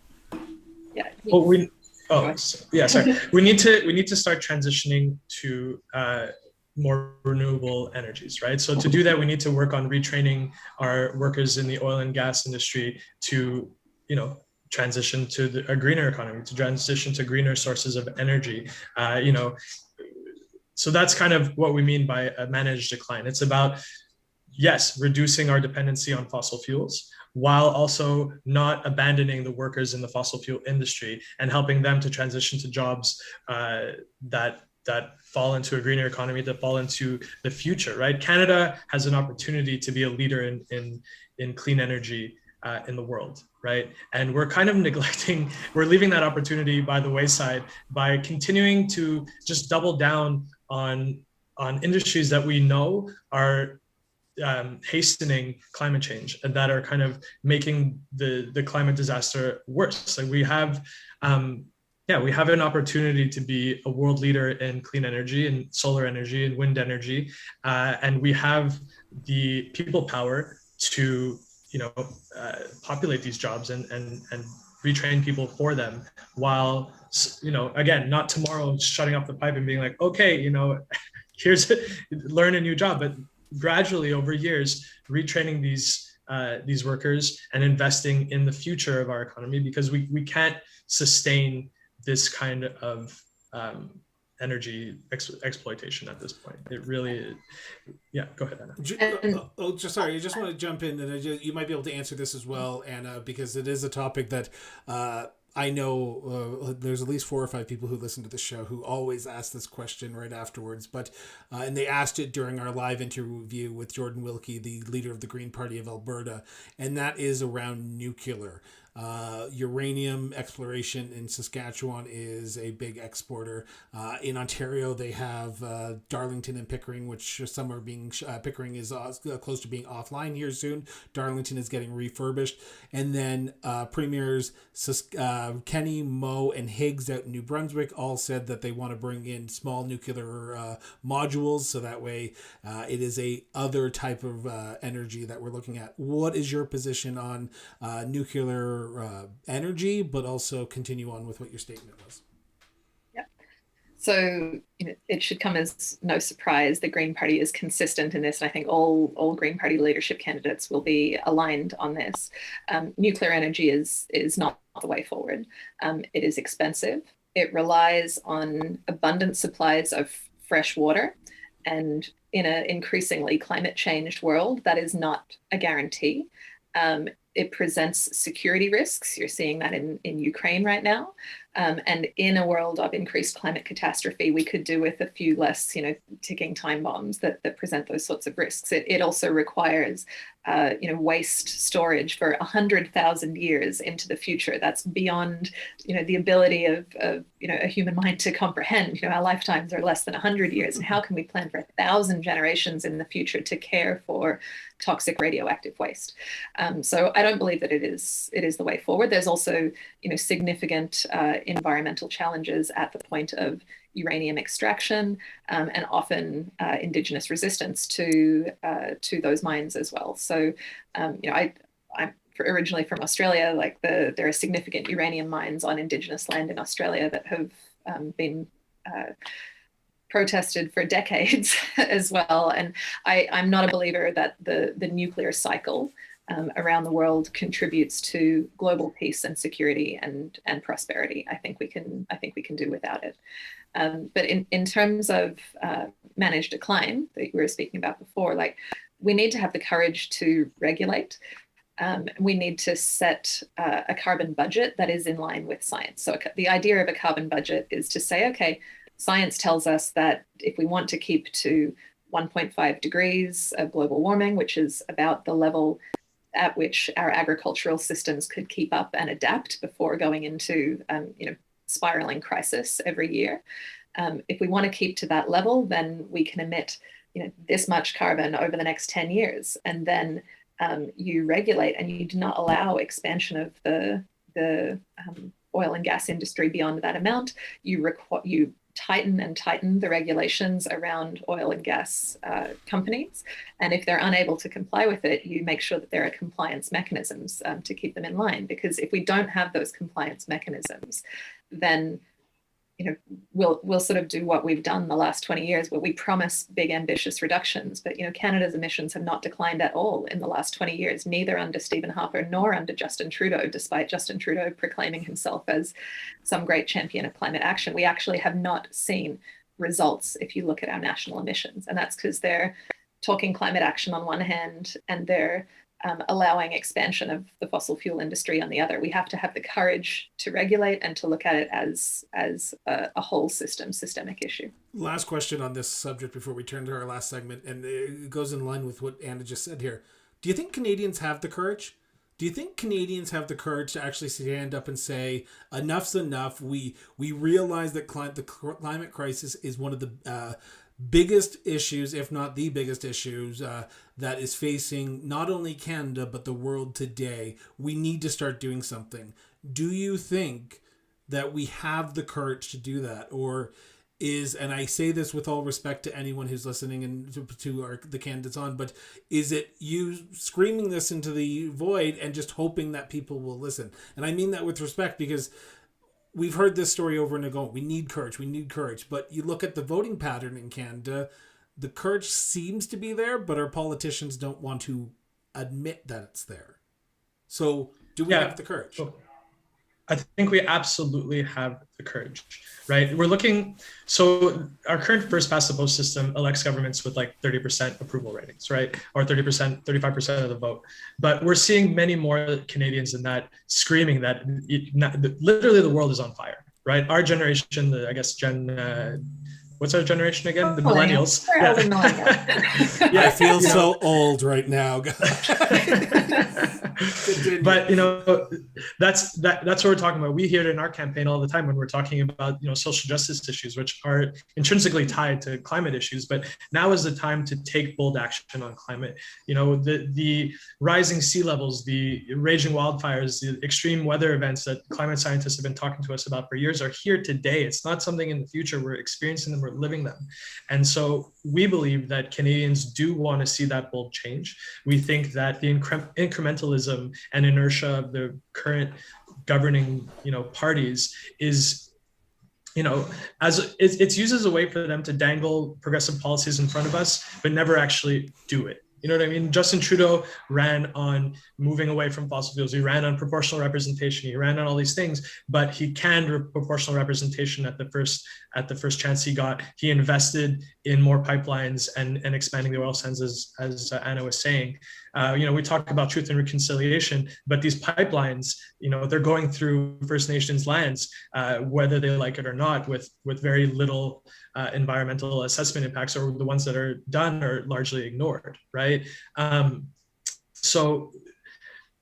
Yeah. Well, sorry. We need to start transitioning to more renewable energies, right? So to do that, we need to work on retraining our workers in the oil and gas industry to, transition to a greener economy, to transition to greener sources of energy. So that's kind of what we mean by a managed decline. It's about, yes, reducing our dependency on fossil fuels, while also not abandoning the workers in the fossil fuel industry and helping them to transition to jobs that fall into a greener economy, that fall into the future, right? Canada has an opportunity to be a leader in clean energy in the world, right? And we're kind of we're leaving that opportunity by the wayside by continuing to just double down on industries that we know are hastening climate change and that are kind of making the climate disaster worse. Like we have an opportunity to be a world leader in clean energy and solar energy and wind energy, and we have the people power to populate these jobs and retrain people for them, while again, not tomorrow shutting off the pipe and being like, okay, here's learn a new job, but gradually over years retraining these workers and investing in the future of our economy, because we can't sustain this kind of energy exploitation at this point. It really, go ahead, Anna. Sorry, I just want to jump in, and you might be able to answer this as well, Anna, because it is a topic that I know there's at least 4 or 5 people who listen to the show who always ask this question right afterwards, but and they asked it during our live interview with Jordan Wilkie, the leader of the Green Party of Alberta, and that is around nuclear. Uranium exploration in Saskatchewan is a big exporter. In Ontario, they have Darlington and Pickering, which some are being Pickering is close to being offline here soon. Darlington is getting refurbished, and then premiers Kenney, Moe, and Higgs out in New Brunswick all said that they want to bring in small nuclear modules, so that way it is a other type of energy that we're looking at. What is your position on nuclear energy, but also continue on with what your statement was? Yeah. So it should come as no surprise the Green Party is consistent in this, and I think all Green Party leadership candidates will be aligned on this. Nuclear energy is not the way forward. It is expensive. It relies on abundant supplies of fresh water, and in an increasingly climate changed world, that is not a guarantee. It presents security risks. You're seeing that in Ukraine right now. And in a world of increased climate catastrophe, we could do with a few less, ticking time bombs that present those sorts of risks. It also requires, waste storage for 100,000 years into the future. That's beyond, the ability of a human mind to comprehend. Our lifetimes are less than 100 years. And how can we plan for 1,000 generations in the future to care for toxic radioactive waste? So I don't believe that it is the way forward. There's also, significant environmental challenges at the point of uranium extraction, and often indigenous resistance to those mines as well. So, I'm originally from Australia. Like there are significant uranium mines on indigenous land in Australia that have been protested for decades as well. And I'm not a believer that the nuclear cycle around the world contributes to global peace and security and prosperity. I think we can do without it. But in terms of managed decline that we were speaking about before, like we need to have the courage to regulate. We need to set a carbon budget that is in line with science. So the idea of a carbon budget is to say, okay, science tells us that if we want to keep to 1.5 degrees of global warming, which is about the level at which our agricultural systems could keep up and adapt before going into spiraling crisis every year. If we want to keep to that level, then we can emit this much carbon over the next 10 years. And then you regulate and you do not allow expansion of the oil and gas industry beyond that amount. You tighten and tighten the regulations around oil and gas companies. And if they're unable to comply with it, you make sure that there are compliance mechanisms to keep them in line. Because if we don't have those compliance mechanisms, then we'll sort of do what we've done the last 20 years, where we promise big, ambitious reductions. But Canada's emissions have not declined at all in the last 20 years, neither under Stephen Harper nor under Justin Trudeau, despite Justin Trudeau proclaiming himself as some great champion of climate action. We actually have not seen results if you look at our national emissions. And that's because they're talking climate action on one hand, and they're allowing expansion of the fossil fuel industry on the other. We have to have the courage to regulate and to look at it as a whole systemic issue. Last question on this subject before we turn to our last segment, and it goes in line with what Anna just said here. Do you think Canadians have the courage? Do you think Canadians have the courage to actually stand up and say, enough's enough? We realize that the climate crisis is one of the biggest issues, if not the biggest issues, that is facing not only Canada, but the world today. We need to start doing something. Do you think that we have the courage to do that? Or and I say this with all respect to anyone who's listening and to the candidates on, but is it you screaming this into the void and just hoping that people will listen? And I mean that with respect, because we've heard this story over and over. We need courage. But you look at the voting pattern in Canada, the courage seems to be there, but our politicians don't want to admit that it's there. So do we have the courage? I think we absolutely have the courage, right? So our current first past the post system elects governments with like 30% approval ratings, right? Or 30%, 35% of the vote. But we're seeing many more Canadians than that screaming that literally the world is on fire, right? Our generation, what's our generation again? The millennials. Yeah. I feel so old right now. But that's what we're talking about. We hear it in our campaign all the time when we're talking about social justice issues, which are intrinsically tied to climate issues. But now is the time to take bold action on climate. The rising sea levels, the raging wildfires, the extreme weather events that climate scientists have been talking to us about for years are here today. It's not something in the future. We're experiencing them, we're living them. And so we believe that Canadians do want to see that bold change. We think that the incrementalism and inertia of the current governing parties is it's used as a way for them to dangle progressive policies in front of us but never actually do it. You know what I mean? Justin Trudeau ran on moving away from fossil fuels. He ran on proportional representation. He ran on all these things, but he canned proportional representation at the first chance he got. He invested in more pipelines and expanding the oil sands, as Anna was saying. We talk about truth and reconciliation, but these pipelines, they're going through First Nations lands, whether they like it or not, with very little environmental assessment impacts, or the ones that are done are largely ignored, right? So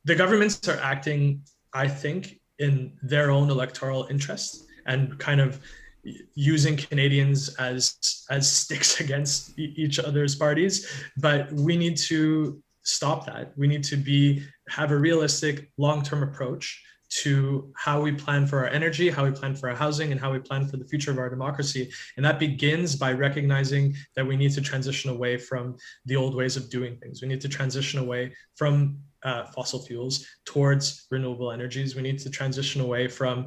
the governments are acting, I think, in their own electoral interest and kind of using Canadians as sticks against each other's parties. But we need to stop that. We need to have a realistic long-term approach to how we plan for our energy, how we plan for our housing, and how we plan for the future of our democracy. And that begins by recognizing that we need to transition away from the old ways of doing things. We need to transition away from fossil fuels towards renewable energies. We need to transition away from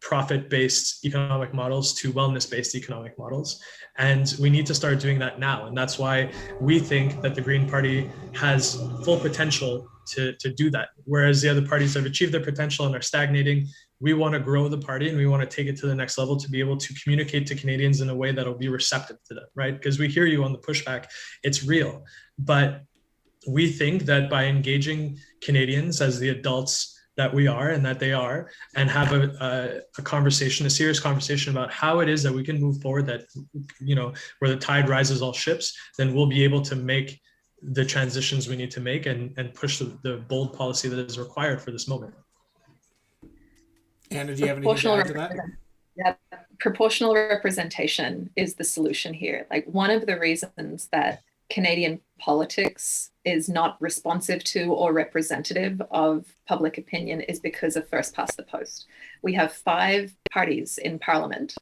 profit-based economic models to wellness-based economic models. And we need to start doing that now. And that's why we think that the Green Party has full potential to do that. Whereas the other parties have achieved their potential and are stagnating. We want to grow the party and we want to take it to the next level to be able to communicate to Canadians in a way that'll be receptive to them, right? Because we hear you on the pushback, it's real. But we think that by engaging Canadians as the adults that we are and that they are, and have a conversation, a serious conversation about how it is that we can move forward, that, you know, where the tide rises all ships, then we'll be able to make the transitions we need to make and push the bold policy that is required for this moment. Anna, do you have anything to add to that? Yeah, proportional representation is the solution here. Like, one of the reasons that Canadian politics is not responsive to or representative of public opinion is because of first past the post. We have 5 parties in Parliament,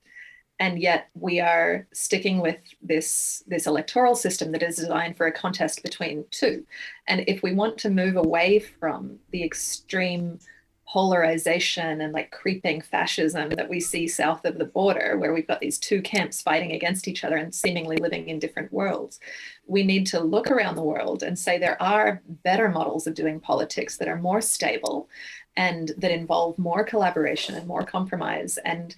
and yet we are sticking with this electoral system that is designed for a contest between 2. And if we want to move away from the extreme polarization and like creeping fascism that we see south of the border, where we've got these 2 camps fighting against each other and seemingly living in different worlds, we need to look around the world and say there are better models of doing politics that are more stable and that involve more collaboration and more compromise, and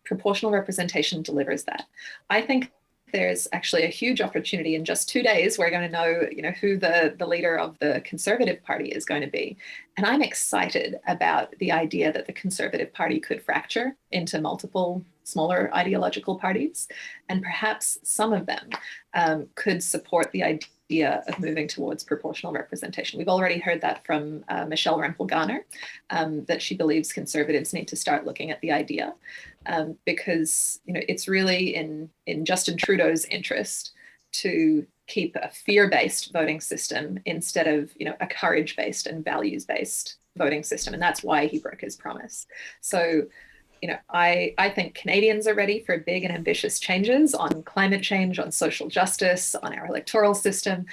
proportional representation delivers that. I think there's actually a huge opportunity. In just 2 days, we're going to know, who the leader of the Conservative Party is going to be. And I'm excited about the idea that the Conservative Party could fracture into multiple smaller ideological parties. And perhaps some of them could support the idea of moving towards proportional representation. We've already heard that from Michelle Rempel-Garner, that she believes Conservatives need to start looking at the idea. Because it's really in Justin Trudeau's interest to keep a fear-based voting system instead of a courage-based and values-based voting system, and that's why he broke his promise. So I think Canadians are ready for big and ambitious changes on climate change, on social justice, on our electoral system,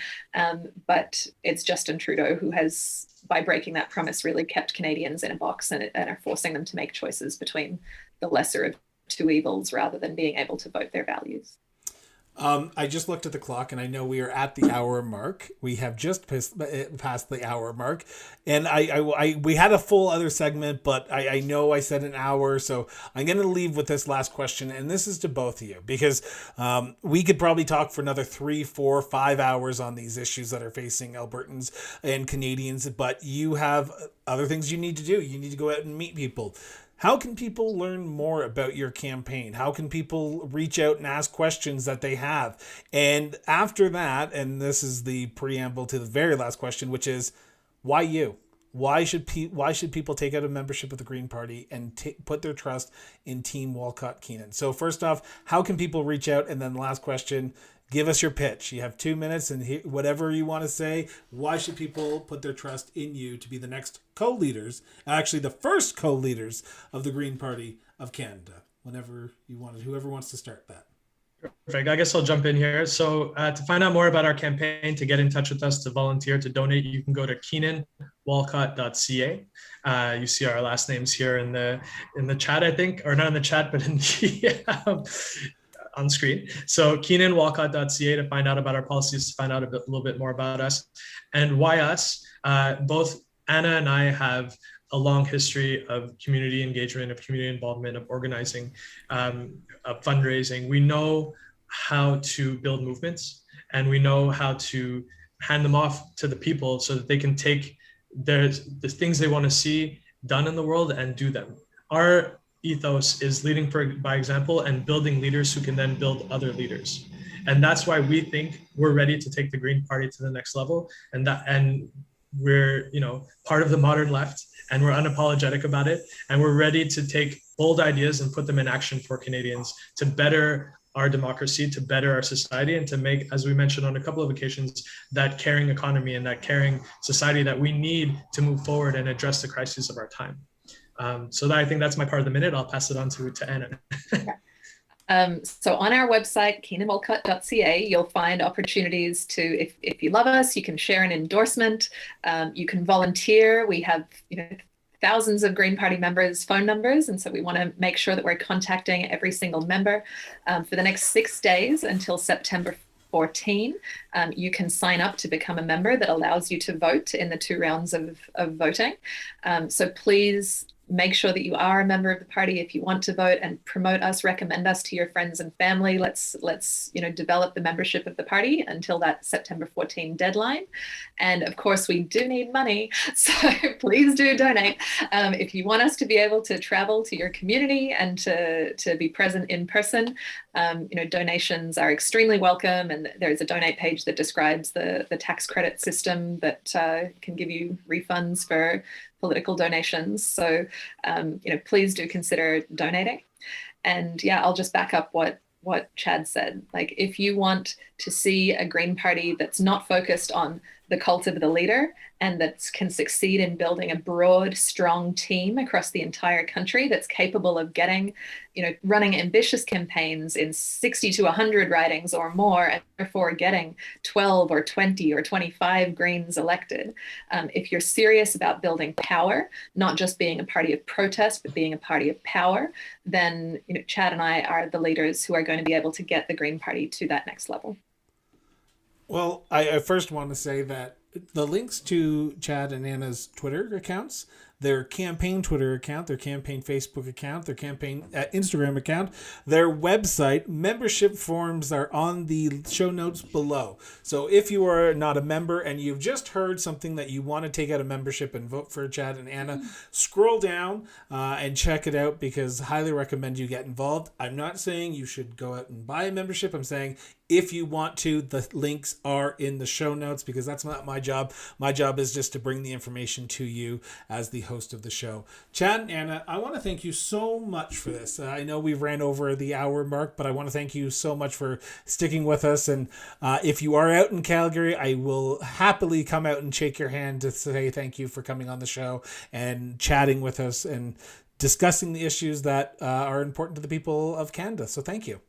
but it's Justin Trudeau who has, by breaking that promise, really kept Canadians in a box and are forcing them to make choices between the lesser of 2 evils rather than being able to vote their values. I just looked at the clock and I know we are at the hour mark. We have just passed the hour mark, and we had a full other segment, but I know I said an hour, so I'm going to leave with this last question, and this is to both of you, because we could probably talk for another 3, 4, 5 hours on these issues that are facing Albertans and Canadians, but you have other things you need to do. You need to go out and meet people. How can people learn more about your campaign? How can people reach out and ask questions that they have? And after that, and this is the preamble to the very last question, which is, why you? Why should people take out a membership of the Green Party and put their trust in Team Walcott Keenan? So first off, how can people reach out? And then the last question, give us your pitch. You have 2 minutes, and whatever you want to say. Why should people put their trust in you to be the next co-leaders, actually the first co-leaders of the Green Party of Canada? Whenever you want it, whoever wants to start that. Perfect. I guess I'll jump in here. So to find out more about our campaign, to get in touch with us, to volunteer, to donate, you can go to keenanwalcott.ca. You see our last names here in the chat, I think, or not in the chat, but in the on screen. So keenanwalcott.ca to find out about our policies, to find out a little bit more about us. And why us? Both Anna and I have a long history of community engagement, of community involvement, of organizing, of fundraising. We know how to build movements, and we know how to hand them off to the people so that they can take the things they want to see done in the world and do them. Our ethos is leading by example and building leaders who can then build other leaders. And that's why we think we're ready to take the Green Party to the next level. And we're, part of the modern left, and we're unapologetic about it. And we're ready to take bold ideas and put them in action for Canadians to better our democracy, to better our society, and to make, as we mentioned on a couple of occasions, that caring economy and that caring society that we need to move forward and address the crises of our time. So I think that's my part of the minute. I'll pass it on to Anna. So on our website, keenanwalcott.ca, you'll find opportunities to, if you love us, you can share an endorsement, you can volunteer. We have thousands of Green Party members' phone numbers, and so we want to make sure that we're contacting every single member. For the next 6 days until September 14, you can sign up to become a member that allows you to vote in the 2 rounds of voting. So please make sure that you are a member of the party if you want to vote, and promote us, recommend us to your friends and family. Let's develop the membership of the party until that September 14 deadline. And of course, we do need money, so please do donate. If you want us to be able to travel to your community and to be present in person, donations are extremely welcome. And there's a donate page that describes the tax credit system that can give you refunds for political donations. So, please do consider donating. And yeah, I'll just back up what Chad said. Like, if you want to see a Green Party that's not focused on the cult of the leader and that can succeed in building a broad, strong team across the entire country that's capable of getting, running ambitious campaigns in 60 to 100 ridings or more, and therefore getting 12 or 20 or 25 Greens elected. If you're serious about building power, not just being a party of protest, but being a party of power, then Chad and I are the leaders who are going to be able to get the Green Party to that next level. Well, I first want to say that the links to Chad and Anna's Twitter accounts, their campaign Twitter account, their campaign Facebook account, their campaign Instagram account, their website, membership forms are on the show notes below. So if you are not a member and you've just heard something that you want to take out a membership and vote for Chad and Anna, scroll down and check it out, because I highly recommend you get involved. I'm not saying you should go out and buy a membership. I'm saying if you want to, the links are in the show notes, because that's not my job. My job is just to bring the information to you as the host of the show. Chad and Anna, I want to thank you so much for this. I know we've ran over the hour mark, but I want to thank you so much for sticking with us. And if you are out in Calgary, I will happily come out and shake your hand to say thank you for coming on the show and chatting with us and discussing the issues that are important to the people of Canada. So thank you.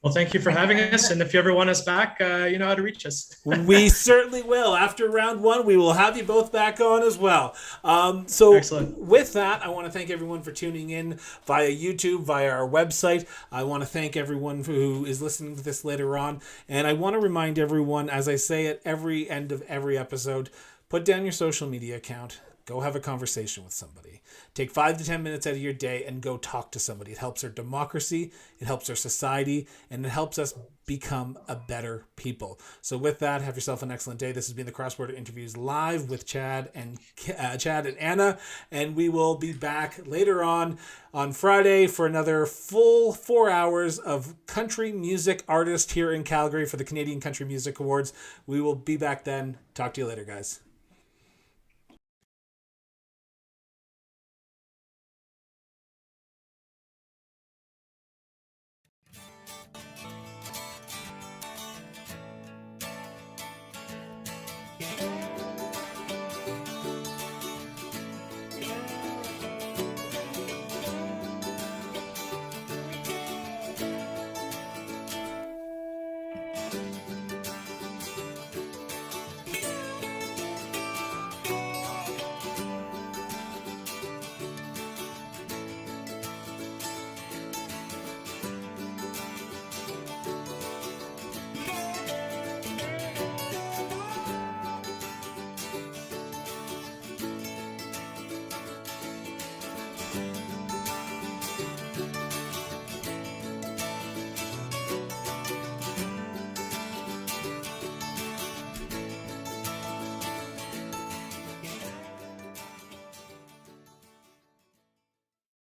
Well, thank you for having us. And if you ever want us back, you know how to reach us. We certainly will. After round one, we will have you both back on as well. So Excellent. With that, I want to thank everyone for tuning in via YouTube, via our website. I want to thank everyone who is listening to this later on. And I want to remind everyone, as I say at every end of every episode, put down your social media account. Go have a conversation with somebody. Take 5 to 10 minutes out of your day and go talk to somebody. It helps our democracy, it helps our society, and it helps us become a better people. So with that, have yourself an excellent day. This has been the Cross Border Interviews live with Chad and Anna, and we will be back later on Friday for another full 4 hours of country music artist here in Calgary for the Canadian Country Music Awards. We will be back then. Talk to you later, guys.